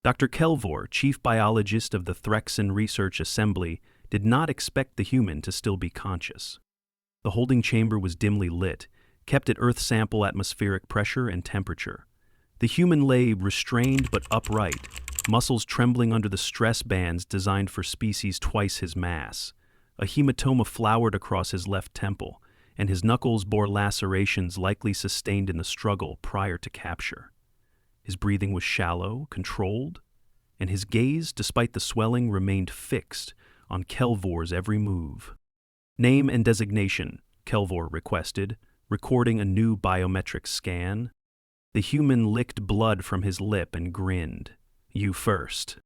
Dr. Kelvor, chief biologist of the Threxan Research Assembly, did not expect the human to still be conscious. The holding chamber was dimly lit, kept at Earth sample atmospheric pressure and temperature. The human lay restrained but upright, muscles trembling under the stress bands designed for species twice his mass. A hematoma flowered across his left temple, and his knuckles bore lacerations likely sustained in the struggle prior to capture. His breathing was shallow, controlled, and his gaze, despite the swelling, remained fixed on Kelvor's every move. "Name and designation," Kelvor requested, recording a new biometric scan. The human licked blood from his lip and grinned. "You first."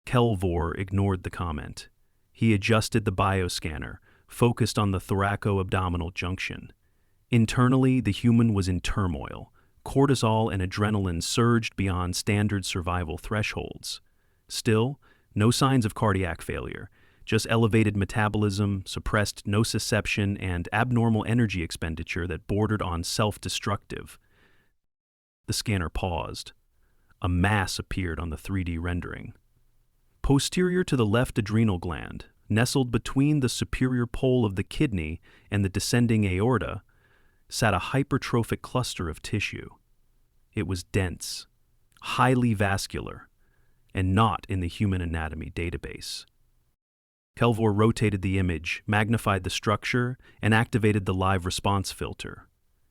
Kelvor ignored the comment. He adjusted the bioscanner, focused on the thoraco-abdominal junction. Internally, the human was in turmoil. Cortisol and adrenaline surged beyond standard survival thresholds. Still, no signs of cardiac failure, just elevated metabolism, suppressed nociception, and abnormal energy expenditure that bordered on self-destructive. The scanner paused. A mass appeared on the 3D rendering. Posterior to the left adrenal gland, nestled between the superior pole of the kidney and the descending aorta, sat a hypertrophic cluster of tissue. It was dense, highly vascular, and not in the human anatomy database. Kelvor rotated the image, magnified the structure, and activated the live response filter.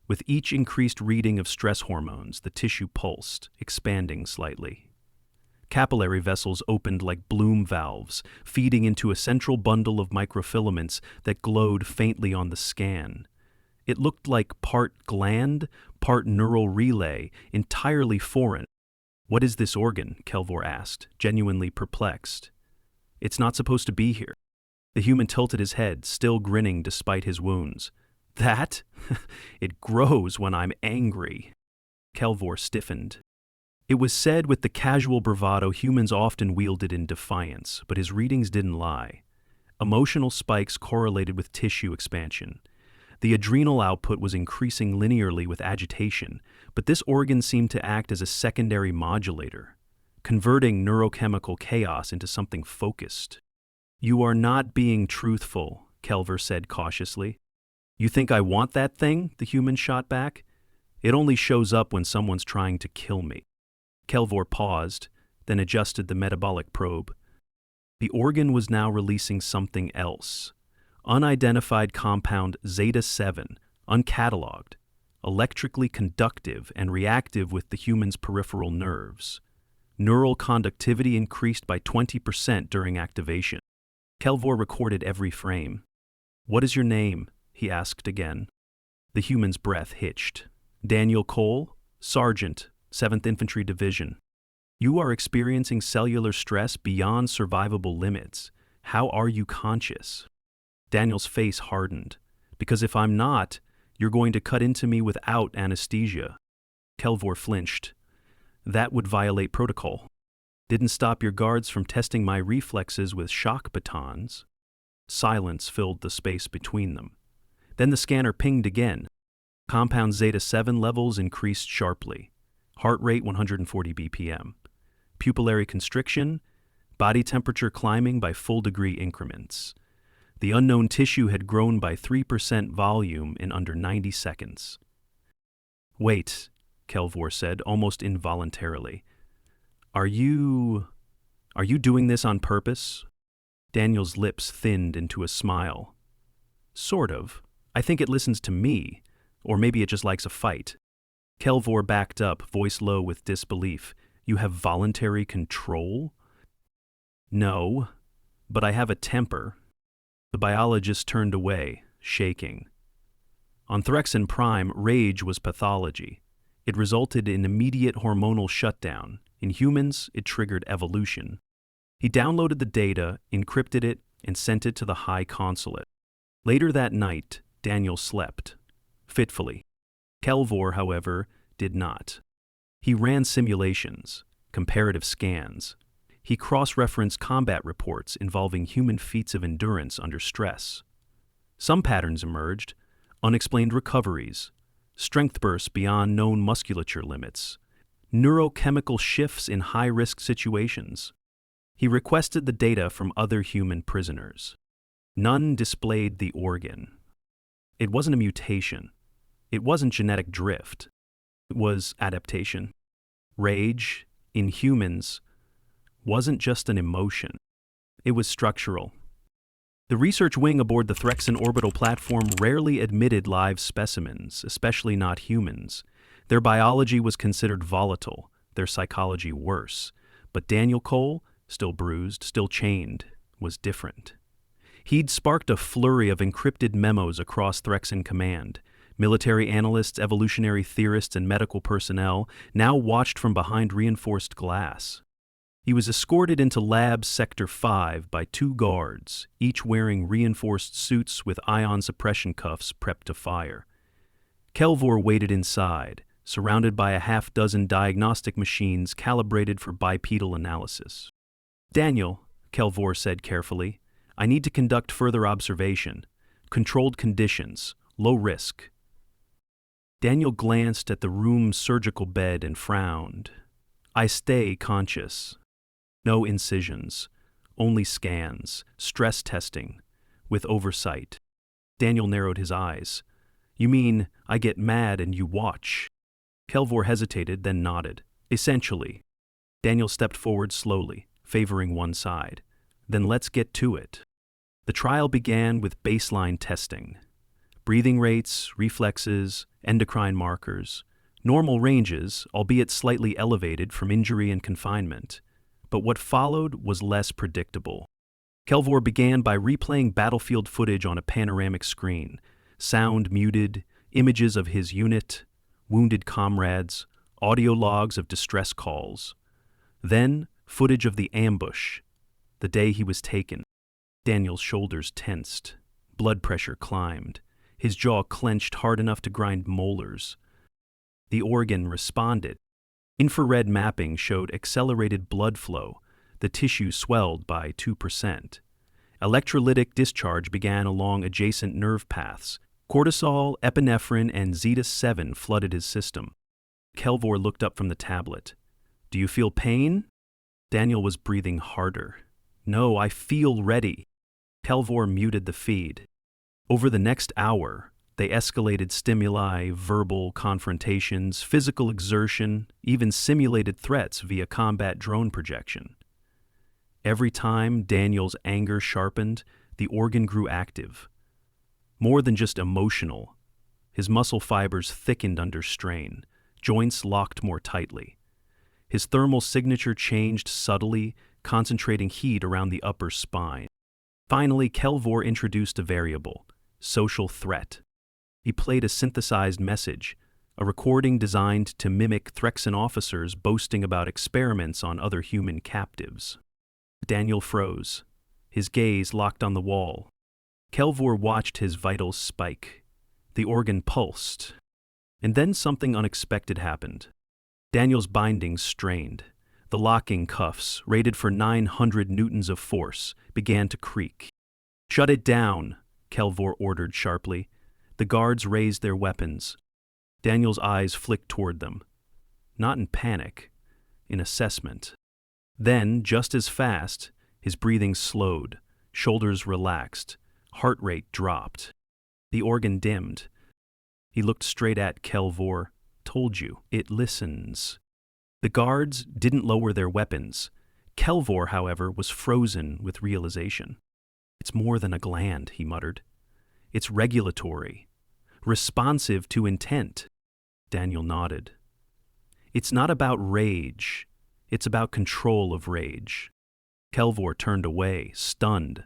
With each increased reading of stress hormones, the tissue pulsed, expanding slightly. Capillary vessels opened like bloom valves, feeding into a central bundle of microfilaments that glowed faintly on the scan. It looked like part gland, part neural relay, entirely foreign. "What is this organ?" Kelvor asked, genuinely perplexed. "It's not supposed to be here." The human tilted his head, still grinning despite his wounds. "That? It grows when I'm angry." Kelvor stiffened. It was said with the casual bravado humans often wielded in defiance, but his readings didn't lie. Emotional spikes correlated with tissue expansion. The adrenal output was increasing linearly with agitation, but this organ seemed to act as a secondary modulator, converting neurochemical chaos into something focused. "You are not being truthful," Kelvor said cautiously. "You think I want that thing?" the human shot back. "It only shows up when someone's trying to kill me." Kelvor paused, then adjusted the metabolic probe. The organ was now releasing something else. Unidentified compound zeta-7, uncatalogued, electrically conductive and reactive with the human's peripheral nerves. Neural conductivity increased by 20% during activation. Kelvor recorded every frame. "What is your name?" he asked again. The human's breath hitched. "Daniel Cole, Sergeant, 7th Infantry Division. You are experiencing cellular stress beyond survivable limits. How are you conscious?" Daniel's face hardened. "Because if I'm not, you're going to cut into me without anesthesia." Kelvor flinched. "That would violate protocol. Didn't stop your guards from testing my reflexes with shock batons." Silence filled the space between them. Then the scanner pinged again. Compound zeta-7 levels increased sharply. Heart rate 140 BPM. Pupillary constriction, body temperature climbing by full degree increments. The unknown tissue had grown by 3% volume in under 90 seconds. "Wait," Kelvor said, almost involuntarily. Are you doing this on purpose?" Daniel's lips thinned into a smile. "Sort of. I think it listens to me, or maybe it just likes a fight." Kelvor backed up, voice low with disbelief. "You have voluntary control?" "No, but I have a temper." The biologist turned away, shaking. On Threxan Prime, rage was pathology. It resulted in immediate hormonal shutdown. In humans, it triggered evolution. He downloaded the data, encrypted it, and sent it to the High Consulate. Later that night, Daniel slept, fitfully. Kelvor, however, did not. He ran simulations, comparative scans. He cross-referenced combat reports involving human feats of endurance under stress. Some patterns emerged: unexplained recoveries, strength bursts beyond known musculature limits, neurochemical shifts in high-risk situations. He requested the data from other human prisoners. None displayed the organ. It wasn't a mutation. It wasn't genetic drift. It was adaptation. Rage, in humans, wasn't just an emotion. It was structural. The research wing aboard the Threxan orbital platform rarely admitted live specimens, especially not humans. Their biology was considered volatile, their psychology worse. But Daniel Cole, still bruised, still chained, was different. He'd sparked a flurry of encrypted memos across Threxan command. Military analysts, evolutionary theorists, and medical personnel now watched from behind reinforced glass. He was escorted into Lab Sector 5 by 2 guards, each wearing reinforced suits with ion suppression cuffs prepped to fire. Kelvor waited inside, surrounded by a half-dozen diagnostic machines calibrated for bipedal analysis. "Daniel," Kelvor said carefully, "I need to conduct further observation. Controlled conditions, low risk." Daniel glanced at the room's surgical bed and frowned. "I stay conscious. No incisions, only scans, stress testing, with oversight." Daniel narrowed his eyes. "You mean I get mad and you watch?" Kelvor hesitated, then nodded. "Essentially." Daniel stepped forward slowly, favoring one side. "Then let's get to it." The trial began with baseline testing. Breathing rates, reflexes, endocrine markers. Normal ranges, albeit slightly elevated from injury and confinement. But what followed was less predictable. Kelvor began by replaying battlefield footage on a panoramic screen. Sound muted, images of his unit, wounded comrades, audio logs of distress calls. Then, footage of the ambush, the day he was taken. Daniel's shoulders tensed. Blood pressure climbed. His jaw clenched hard enough to grind molars. The organ responded. Infrared mapping showed accelerated blood flow. The tissue swelled by 2%. Electrolytic discharge began along adjacent nerve paths. Cortisol, epinephrine, and zeta-7 flooded his system. Kelvor looked up from the tablet. "Do you feel pain?" Daniel was breathing harder. "No, I feel ready." Kelvor muted the feed. Over the next hour, they escalated stimuli, verbal confrontations, physical exertion, even simulated threats via combat drone projection. Every time Daniel's anger sharpened, the organ grew active. More than just emotional, his muscle fibers thickened under strain, joints locked more tightly. His thermal signature changed subtly, concentrating heat around the upper spine. Finally, Kelvor introduced a variable: social threat. He played a synthesized message, a recording designed to mimic Threxan officers boasting about experiments on other human captives. Daniel froze, his gaze locked on the wall. Kelvor watched his vitals spike. The organ pulsed. And then something unexpected happened. Daniel's bindings strained. The locking cuffs, rated for 900 newtons of force, began to creak. "Shut it down," Kelvor ordered sharply. The guards raised their weapons. Daniel's eyes flicked toward them. Not in panic, in assessment. Then, just as fast, his breathing slowed, shoulders relaxed, heart rate dropped. The organ dimmed. He looked straight at Kelvor. "Told you, it listens." The guards didn't lower their weapons. Kelvor, however, was frozen with realization. "It's more than a gland," he muttered. "It's regulatory, responsive to intent." Daniel nodded. "It's not about rage. It's about control of rage." Kelvor turned away, stunned.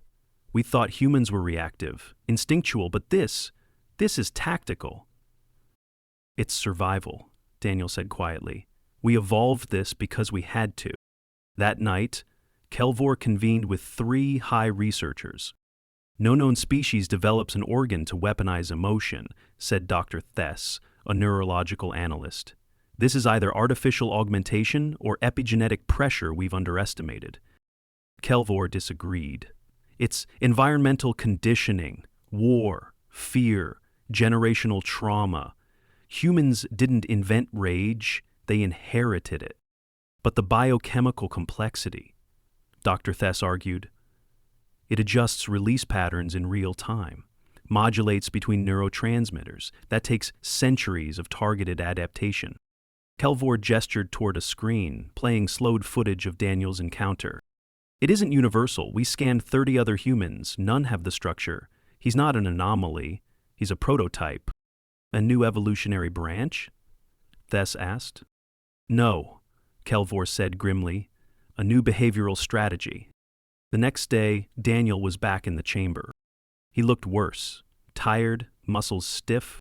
"We thought humans were reactive, instinctual, but this is tactical." "It's survival," Daniel said quietly. "We evolved this because we had to." That night, Kelvor convened with 3 high researchers. "No known species develops an organ to weaponize emotion," said Dr. Thess, a neurological analyst. "This is either artificial augmentation or epigenetic pressure we've underestimated." Kelvor disagreed. "It's environmental conditioning, war, fear, generational trauma. Humans didn't invent rage, They inherited it. But the biochemical complexity, Dr. Thess argued, it adjusts release patterns in real time, modulates between neurotransmitters. That takes centuries of targeted adaptation. Kelvor gestured toward a screen, playing slowed footage of Daniel's encounter. It isn't universal. We scanned 30 other humans. None have the structure. He's not an anomaly. He's a prototype. A new evolutionary branch? Thess asked. No, Kelvor said grimly. A new behavioral strategy. The next day, Daniel was back in the chamber. He looked worse, tired, muscles stiff.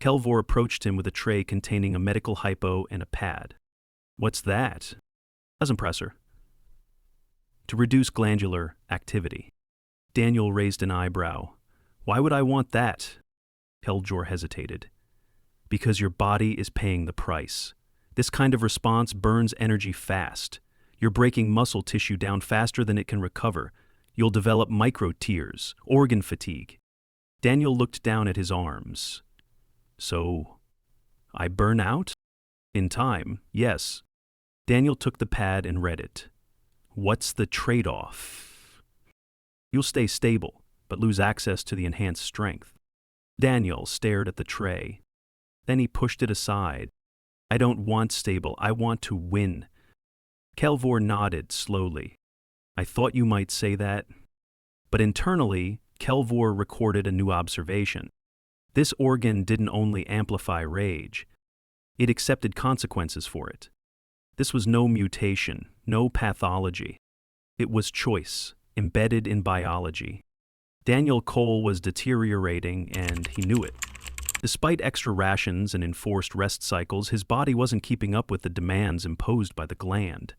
Kelvor approached him with a tray containing a medical hypo and a pad. What's that? Doesn't press her. To reduce glandular activity. Daniel raised an eyebrow. Why would I want that? Kelvor hesitated. Because your body is paying the price. This kind of response burns energy fast. You're breaking muscle tissue down faster than it can recover. You'll develop micro-tears, organ fatigue. Daniel looked down at his arms. So, I burn out? In time, yes. Daniel took the pad and read it. What's the trade-off? You'll stay stable, but lose access to the enhanced strength. Daniel stared at the tray. Then he pushed it aside. I don't want stable, I want to win. Kelvor nodded slowly. I thought you might say that. But internally, Kelvor recorded a new observation. This organ didn't only amplify rage, it accepted consequences for it. This was no mutation, no pathology. It was choice, embedded in biology. Daniel Cole was deteriorating, and he knew it. Despite extra rations and enforced rest cycles, his body wasn't keeping up with the demands imposed by the gland.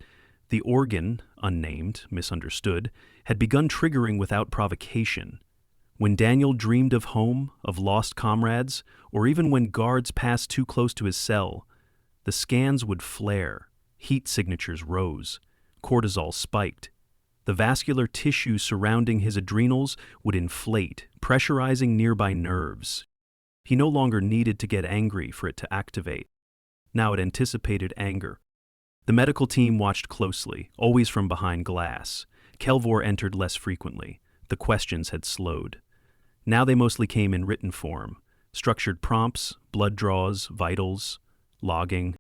The organ, unnamed, misunderstood, had begun triggering without provocation. When Daniel dreamed of home, of lost comrades, or even when guards passed too close to his cell, the scans would flare, heat signatures rose, cortisol spiked. The vascular tissue surrounding his adrenals would inflate, pressurizing nearby nerves. He no longer needed to get angry for it to activate. Now it anticipated anger. The medical team watched closely, always from behind glass. Kelvor entered less frequently. The questions had slowed. Now they mostly came in written form. Structured prompts, blood draws, vitals, logging.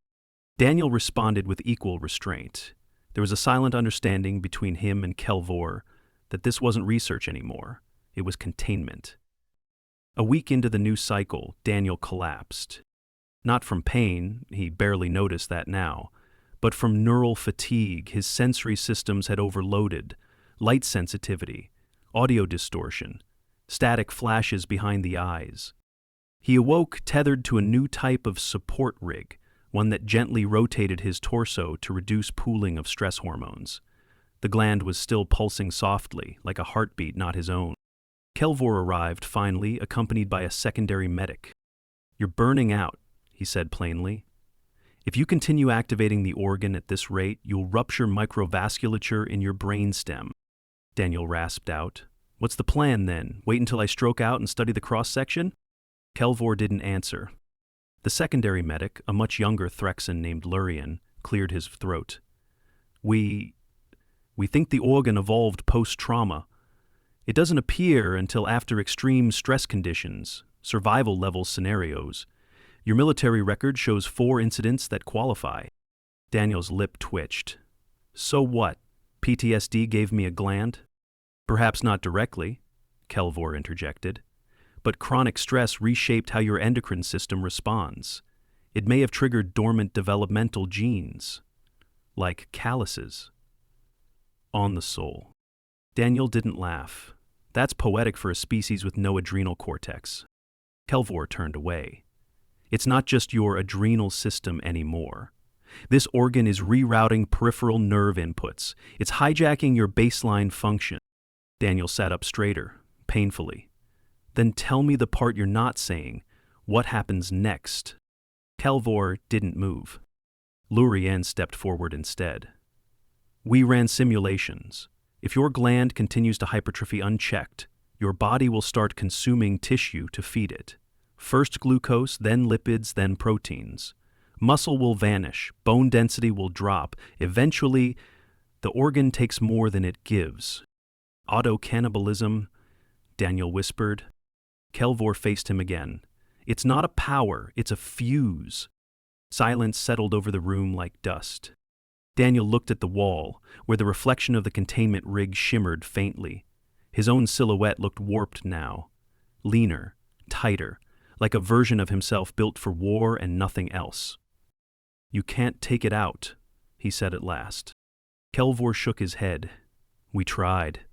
Daniel responded with equal restraint. There was a silent understanding between him and Kelvor that this wasn't research anymore. It was containment. A week into the new cycle, Daniel collapsed. Not from pain, he barely noticed that now, but from neural fatigue. His sensory systems had overloaded. Light sensitivity, audio distortion, static flashes behind the eyes. He awoke tethered to a new type of support rig, one that gently rotated his torso to reduce pooling of stress hormones. The gland was still pulsing softly, like a heartbeat not his own. Kelvor arrived finally, accompanied by a secondary medic. You're burning out, he said plainly. If you continue activating the organ at this rate, you'll rupture microvasculature in your brainstem. Daniel rasped out. What's the plan then? Wait until I stroke out and study the cross-section? Kelvor didn't answer. The secondary medic, a much younger Threxan named Lurian, cleared his throat. We think the organ evolved post-trauma. It doesn't appear until after extreme stress conditions, survival-level scenarios. Your military record shows 4 incidents that qualify. Daniel's lip twitched. So what? PTSD gave me a gland? Perhaps not directly, Kelvor interjected, but chronic stress reshaped how your endocrine system responds. It may have triggered dormant developmental genes, like calluses. On the soul. Daniel didn't laugh. That's poetic for a species with no adrenal cortex. Kelvor turned away. It's not just your adrenal system anymore. This organ is rerouting peripheral nerve inputs. It's hijacking your baseline function. Daniel sat up straighter, painfully. Then tell me the part you're not saying. What happens next? Kelvor didn't move. Lurian stepped forward instead. We ran simulations. If your gland continues to hypertrophy unchecked, your body will start consuming tissue to feed it. First glucose, then lipids, then proteins. Muscle will vanish, bone density will drop. Eventually, the organ takes more than it gives. Auto-cannibalism, Daniel whispered. Kelvor faced him again. It's not a power, it's a fuse. Silence settled over the room like dust. Daniel looked at the wall, where the reflection of the containment rig shimmered faintly. His own silhouette looked warped now, leaner, tighter, like a version of himself built for war and nothing else. "You can't take it out," he said at last. Kelvor shook his head. "We tried.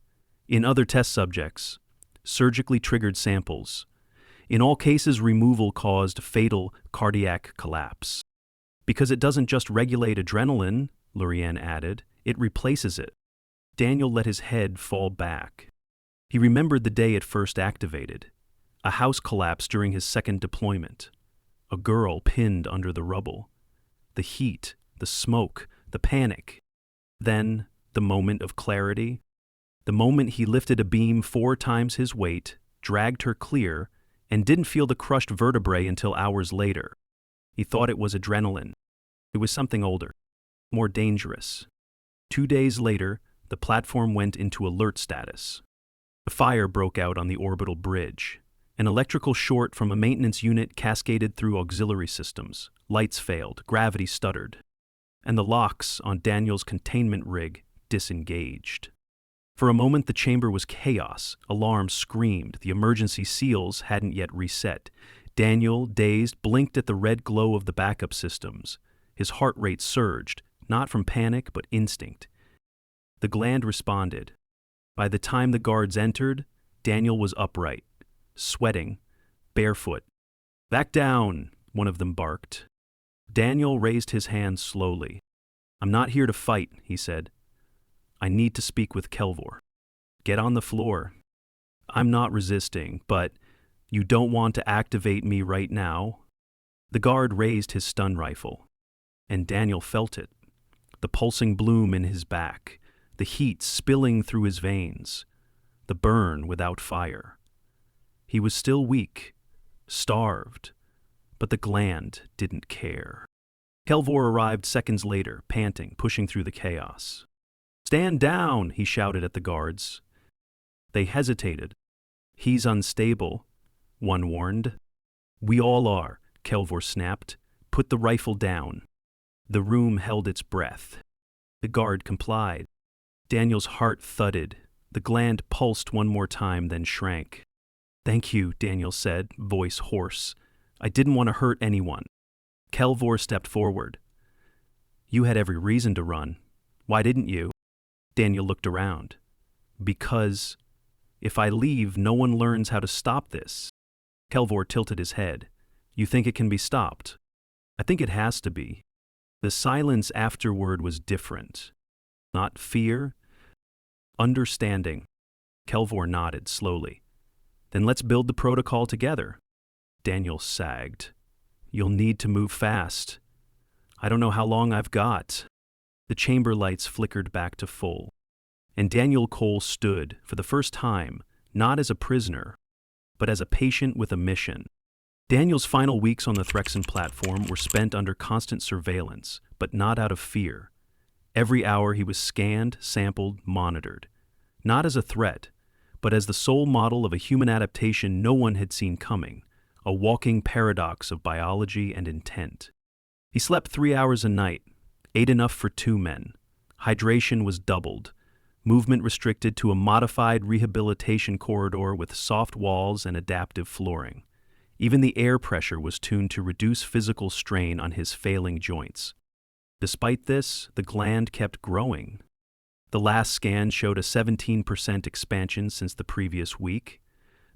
In other test subjects, surgically triggered samples. In all cases, removal caused fatal cardiac collapse. Because it doesn't just regulate adrenaline," Lurian added, "it replaces it." Daniel let his head fall back. He remembered the day it first activated. A house collapse during his second deployment. A girl pinned under the rubble. The heat, the smoke, the panic. Then, the moment of clarity. The moment he lifted a beam 4 times his weight, dragged her clear, and didn't feel the crushed vertebrae until hours later. He thought it was adrenaline. It was something older, more dangerous. 2 days later, the platform went into alert status. A fire broke out on the orbital bridge. An electrical short from a maintenance unit cascaded through auxiliary systems. Lights failed, gravity stuttered. And the locks on Daniel's containment rig disengaged. For a moment, the chamber was chaos. Alarms screamed. The emergency seals hadn't yet reset. Daniel, dazed, blinked at the red glow of the backup systems. His heart rate surged, not from panic, but instinct. The gland responded. By the time the guards entered, Daniel was upright, sweating, barefoot. "Back down," one of them barked. Daniel raised his hand slowly. "I'm not here to fight," he said. "I need to speak with Kelvor." "Get on the floor." "I'm not resisting, but you don't want to activate me right now?" The guard raised his stun rifle, and Daniel felt it. The pulsing bloom in his back, the heat spilling through his veins, the burn without fire. He was still weak, starved, but the gland didn't care. Kelvor arrived seconds later, panting, pushing through the chaos. "Stand down," he shouted at the guards. They hesitated. "He's unstable," one warned. "We all are," Kelvor snapped. "Put the rifle down." The room held its breath. The guard complied. Daniel's heart thudded. The gland pulsed one more time, then shrank. "Thank you," Daniel said, voice hoarse. "I didn't want to hurt anyone." Kelvor stepped forward. "You had every reason to run. Why didn't you?" Daniel looked around. "Because if I leave, no one learns how to stop this." Kelvor tilted his head. "You think it can be stopped?" "I think it has to be." The silence afterward was different. Not fear, understanding. Kelvor nodded slowly. "Then let's build the protocol together." Daniel sagged. "You'll need to move fast. I don't know how long I've got." The chamber lights flickered back to full, and Daniel Cole stood, for the first time, not as a prisoner, but as a patient with a mission. Daniel's final weeks on the Threxen platform were spent under constant surveillance, but not out of fear. Every hour he was scanned, sampled, monitored. Not as a threat, but as the sole model of a human adaptation no one had seen coming, a walking paradox of biology and intent. He slept 3 hours a night, ate enough for 2 men. Hydration was doubled, movement restricted to a modified rehabilitation corridor with soft walls and adaptive flooring. Even the air pressure was tuned to reduce physical strain on his failing joints. Despite this, the gland kept growing. The last scan showed a 17% expansion since the previous week.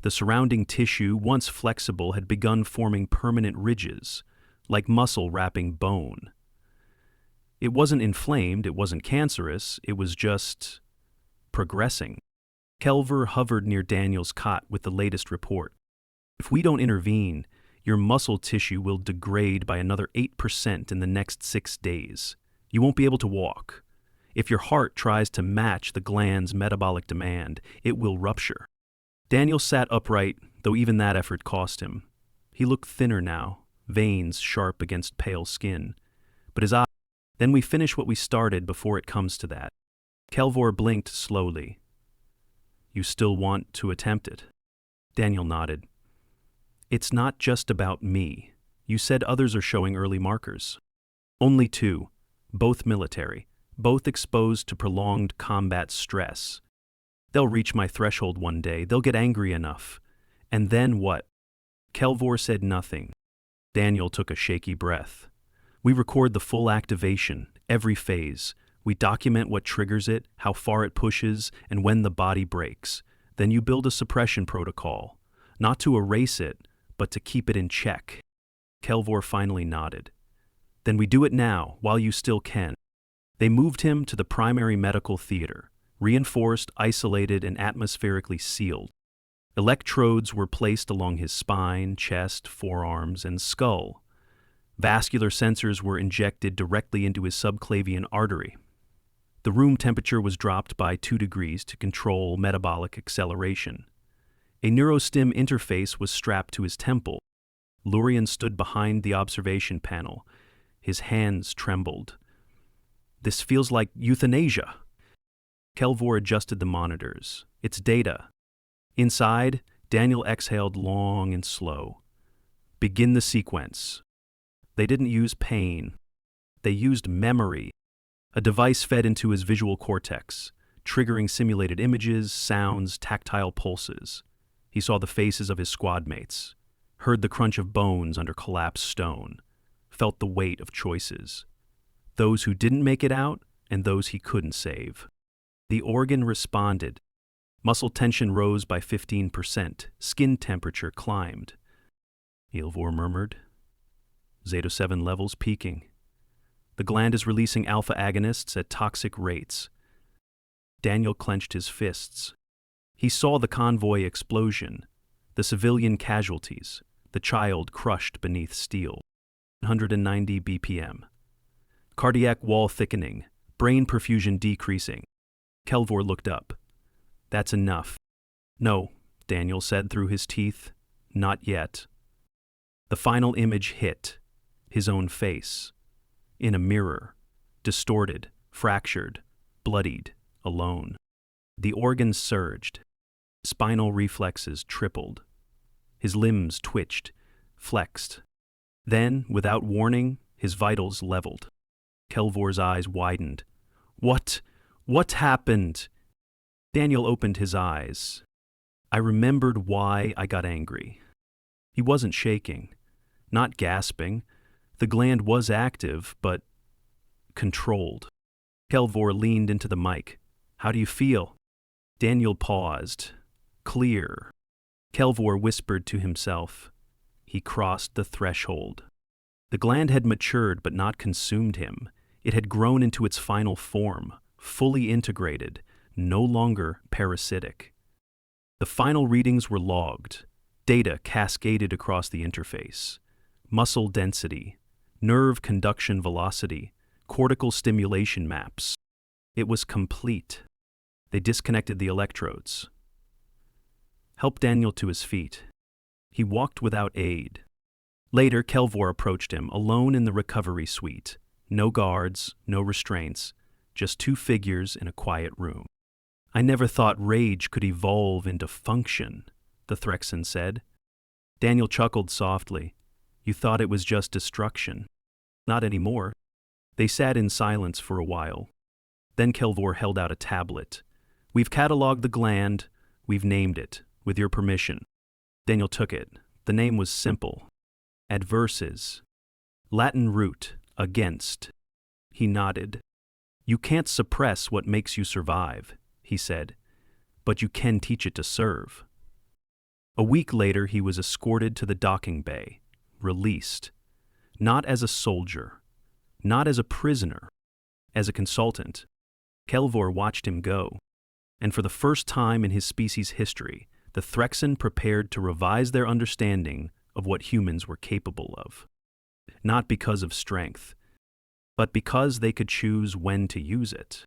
The surrounding tissue, once flexible, had begun forming permanent ridges, like muscle wrapping bone. It wasn't inflamed, it wasn't cancerous, it was just progressing. Kelvor hovered near Daniel's cot with the latest report. "If we don't intervene, your muscle tissue will degrade by another 8% in the next 6 days. You won't be able to walk. If your heart tries to match the gland's metabolic demand, it will rupture." Daniel sat upright, though even that effort cost him. He looked thinner now, veins sharp against pale skin. But his eye, then we finish what we started before it comes to that. Kelvor blinked slowly. You still want to attempt it? Daniel nodded. It's not just about me. You said others are showing early markers. Only two, both military, both exposed to prolonged combat stress. They'll reach my threshold one day, they'll get angry enough. And then what? Kelvor said nothing. Daniel took a shaky breath. We record the full activation, every phase. We document what triggers it, how far it pushes, and when the body breaks. Then you build a suppression protocol, not to erase it, but to keep it in check. Kelvor finally nodded. Then we do it now, while you still can. They moved him to the primary medical theater, reinforced, isolated, and atmospherically sealed. Electrodes were placed along his spine, chest, forearms, and skull. Vascular sensors were injected directly into his subclavian artery. The room temperature was dropped by 2 degrees to control metabolic acceleration. A neurostim interface was strapped to his temple. Lurian stood behind the observation panel. His hands trembled. This feels like euthanasia. Kelvor adjusted the monitors. It's data. Inside, Daniel exhaled long and slow. Begin the sequence. They didn't use pain. They used memory. A device fed into his visual cortex, triggering simulated images, sounds, tactile pulses. He saw the faces of his squad mates, heard the crunch of bones under collapsed stone, felt the weight of choices. Those who didn't make it out and those he couldn't save. The organ responded. Muscle tension rose by 15%. Skin temperature climbed. Kelvor murmured. Zeta-7 levels peaking. The gland is releasing alpha agonists at toxic rates. Daniel clenched his fists. He saw the convoy explosion, the civilian casualties, the child crushed beneath steel. 190 BPM. Cardiac wall thickening, brain perfusion decreasing. Kelvor looked up. That's enough. No, Daniel said through his teeth. Not yet. The final image hit. His own face. In a mirror. Distorted, fractured, bloodied, alone. The organs surged. Spinal reflexes tripled. His limbs twitched, flexed. Then, without warning, his vitals leveled. Kelvor's eyes widened. What happened? Daniel opened his eyes. I remembered why I got angry. He wasn't shaking, not gasping. The gland was active, but controlled. Kelvor leaned into the mic. How do you feel? Daniel paused. Clear. Kelvor whispered to himself. He crossed the threshold. The gland had matured but not consumed him. It had grown into its final form, fully integrated, no longer parasitic. The final readings were logged. Data cascaded across the interface. Muscle density, nerve conduction velocity, cortical stimulation maps. It was complete. They disconnected the electrodes. Helped Daniel to his feet. He walked without aid. Later, Kelvor approached him, alone in the recovery suite. No guards, no restraints, just 2 figures in a quiet room. I never thought rage could evolve into function, the Threxan said. Daniel chuckled softly. You thought it was just destruction. Not anymore. They sat in silence for a while. Then Kelvor held out a tablet. We've cataloged the gland. We've named it, with your permission. Daniel took it. The name was simple. Adverses. Latin root, against. He nodded. You can't suppress what makes you survive, he said, but you can teach it to serve. A week later, he was escorted to the docking bay, released. Not as a soldier, not as a prisoner, as a consultant. Kelvor watched him go. And for the first time in his species' history, the Threxan prepared to revise their understanding of what humans were capable of. Not because of strength, but because they could choose when to use it.